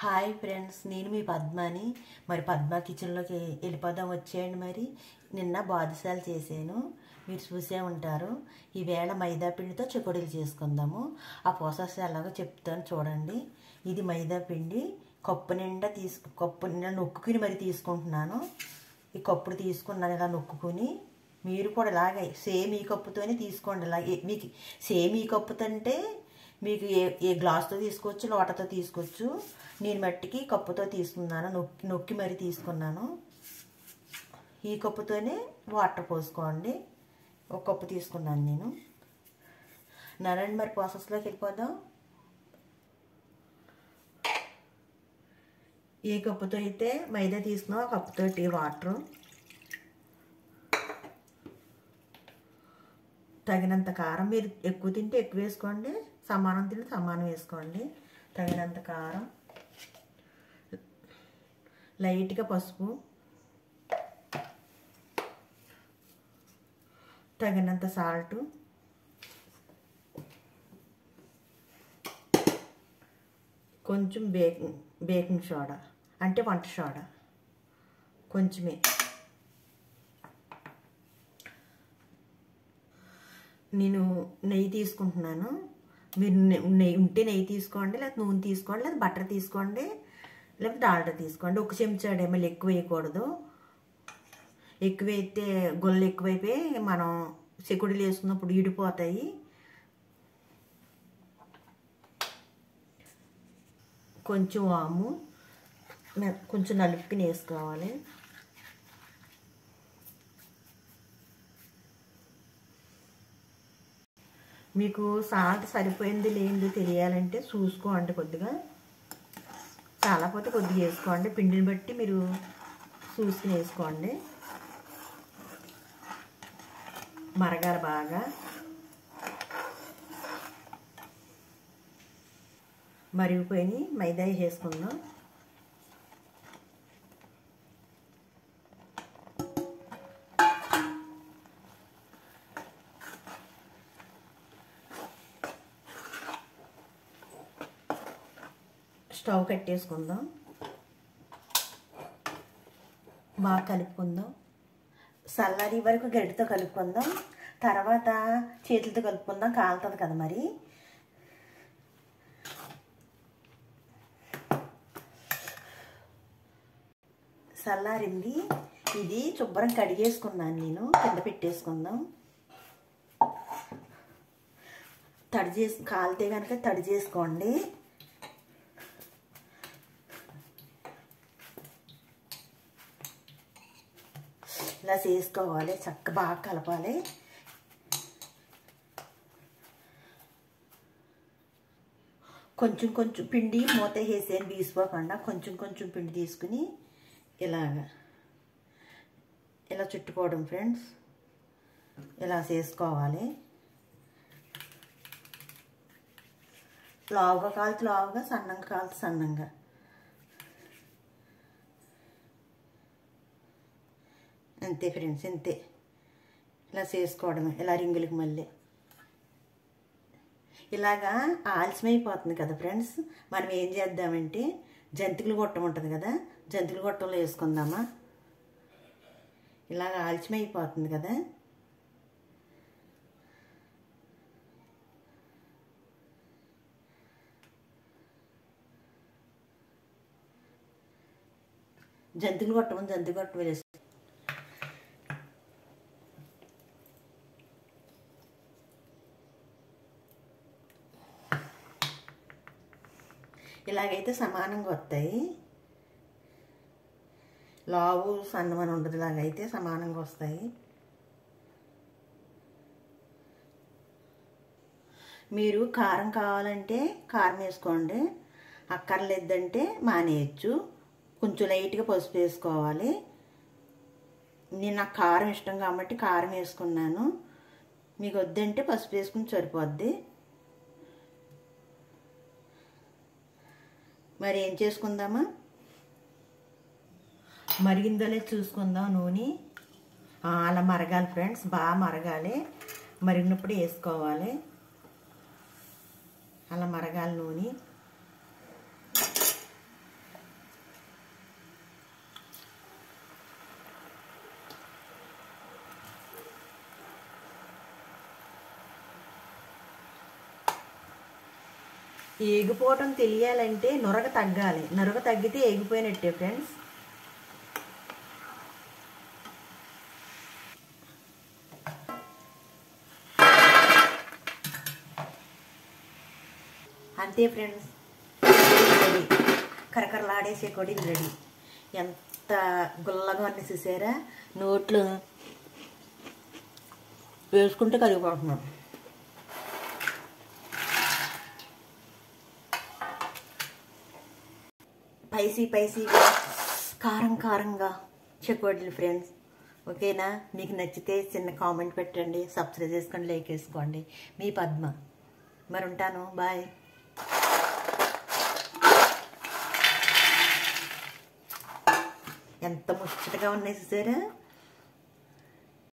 Hi friends, నేను మీ పద్మని. మరి పద్మ కిచెన్లోకి వెళ్ళిపోదాం వచ్చేయండి. మరి నిన్న బాదుషాలు చేశాను, మీరు చూసే ఉంటారు. ఈవేళ మైదా పిండితో చెకోడీలు చేసుకుందాము. ఆ ప్రాసెస్ ఎలాగో చెప్తాను చూడండి. ఇది మైదా పిండి కప్పు నిండా నొక్కుని మరి తీసుకుంటున్నాను. ఈ కప్పుడు తీసుకున్నాను, ఇలా నొక్కుని. మీరు కూడా ఇలాగే సేమ్ ఈ కప్పుతోనే తీసుకోండి. ఇలాగే మీకు సేమ్ ఈ కప్పుతో అంటే మీకు ఏ గ్లాస్తో తీసుకోవచ్చు, లోటతో తీసుకోవచ్చు. నేను మట్టికి కప్పుతో తీసుకున్నాను, నొక్కి మరి తీసుకున్నాను. ఈ కప్పుతోనే వాటర్ పోసుకోండి. ఒక కప్పు తీసుకున్నాను నేను. నరండి మరి ప్రాసెస్లోకి వెళ్ళిపోదాం. ఏ కప్పుతో అయితే మైదా తీసుకున్నాం ఆ కప్పుతోటి వాటరు, తగినంత కారం. మీరు ఎక్కువ తింటే ఎక్కువ వేసుకోండి, సమానం తింటే సమానం వేసుకోండి. తగినంత కారం, లైట్గా పసుపు, తగినంత సాల్టు, కొంచెం బేకింగ్ సోడా అంటే వంట సోడా కొంచెమే. నేను నెయ్యి తీసుకుంటున్నాను. మీరు నెయ్యి ఉంటే నెయ్యి తీసుకోండి, లేకపోతే నూనె తీసుకోండి, లేదా బటర్ తీసుకోండి, లేకపోతే డాల్డా తీసుకోండి. ఒక చెంచాడు మళ్ళీ ఎక్కువ వేయకూడదు. ఎక్కువైతే గొల్లు ఎక్కువైపోయి మనం చెకుడులు వేసుకున్నప్పుడు ఈడిపోతాయి. కొంచెం వాము, కొంచెం నలుపుకుని వేసుకోవాలి. మీకు సాల్ట్ సరిపోయింది లేనిది తెలియాలంటే చూసుకోండి, కొద్దిగా చాలా పోతే కొద్దిగా వేసుకోండి. పిండిని బట్టి మీరు చూసుకుని వేసుకోండి. మరగాలి బాగా. మరిగిపోయి మైదా వేసుకుందాం. స్టవ్ కట్టేసుకుందాం, బాగా కలుపుకుందాం. చల్లారి వరకు గరిటతో కలుపుకుందాం, తర్వాత చేతులతో కలుపుకుందాం, కాలుతుంది కదా. మరి చల్లారింది, ఇది శుభ్రం కడిగేసుకున్నాను నేను. కింద పెట్టేసుకుందాం. కాలితే కనుక తడి చేసుకోండి. ఇలా చేసుకోవాలి, చక్కగా బాగా కలపాలి. కొంచెం కొంచెం పిండి మూత వేసేది బీసిపోకుండా కొంచెం కొంచెం పిండి తీసుకుని ఇలా చుట్టుకోవడం ఫ్రెండ్స్. ఇలా చేసుకోవాలి. లావుగా కాల్చి లావుగా, సన్నంగా కాల్చి సన్నంగా. అంతే ఫ్రెండ్స్, అంతే. ఇలా చేసుకోవడమే. ఇలా రింగులకి మళ్ళీ ఇలాగా ఆలస్యమైపోతుంది కదా ఫ్రెండ్స్. మనం ఏం చేద్దామంటే జంతికలు గొట్టం ఉంటుంది కదా, జంతికలు గొట్టంలో వేసుకుందామా. ఇలాగ ఆలస్యమైపోతుంది కదా. జంతికలు గొట్టం వేసి ఇలాగైతే సమానంగా వస్తాయి. లావు సన్నమని ఉండదు, ఇలాగైతే సమానంగా వస్తాయి. మీరు కారం కావాలంటే కారం వేసుకోండి, అక్కర్లేదంటే మానేయచ్చు. కొంచెం లైట్గా పసుపు వేసుకోవాలి. నాకు కారం ఇష్టం కాబట్టి కారం వేసుకున్నాను. మీకు వద్దంటే పసుపు వేసుకుని సరిపోద్ది. మరి ఏం చేసుకుందామా, మరిగిందో లేదో చూసుకుందాం. నూనె అలా మరగాలి ఫ్రెండ్స్, బాగా మరగాలి. మరిగినప్పుడు వేసుకోవాలి. అలా మరగాలి నూనె. ఏగిపోవటం తెలియాలంటే నురగ తగ్గాలి. నురగ తగ్గితే ఏగిపోయినట్టే ఫ్రెండ్స్. అంతే ఫ్రెండ్స్, రెడీ. కరకరలాడే చెకోడీలు రెడీ. ఎంత గుల్లగా అన్నీ చూసారా, నోట్లు వేసుకుంటే కరిగిపోతున్నాం. స్పైసీగా కారం కారంగా చెకోడీలు ఫ్రెండ్స్. ఓకేనా? మీకు నచ్చితే చిన్న కామెంట్ పెట్టండి, సబ్స్క్రైబ్ చేసుకోండి, లైక్ వేసుకోండి. మీ పద్మ. మరి ఉంటాను, బాయ్. ఎంత ముచ్చటగా ఉన్నాయి చూసారా.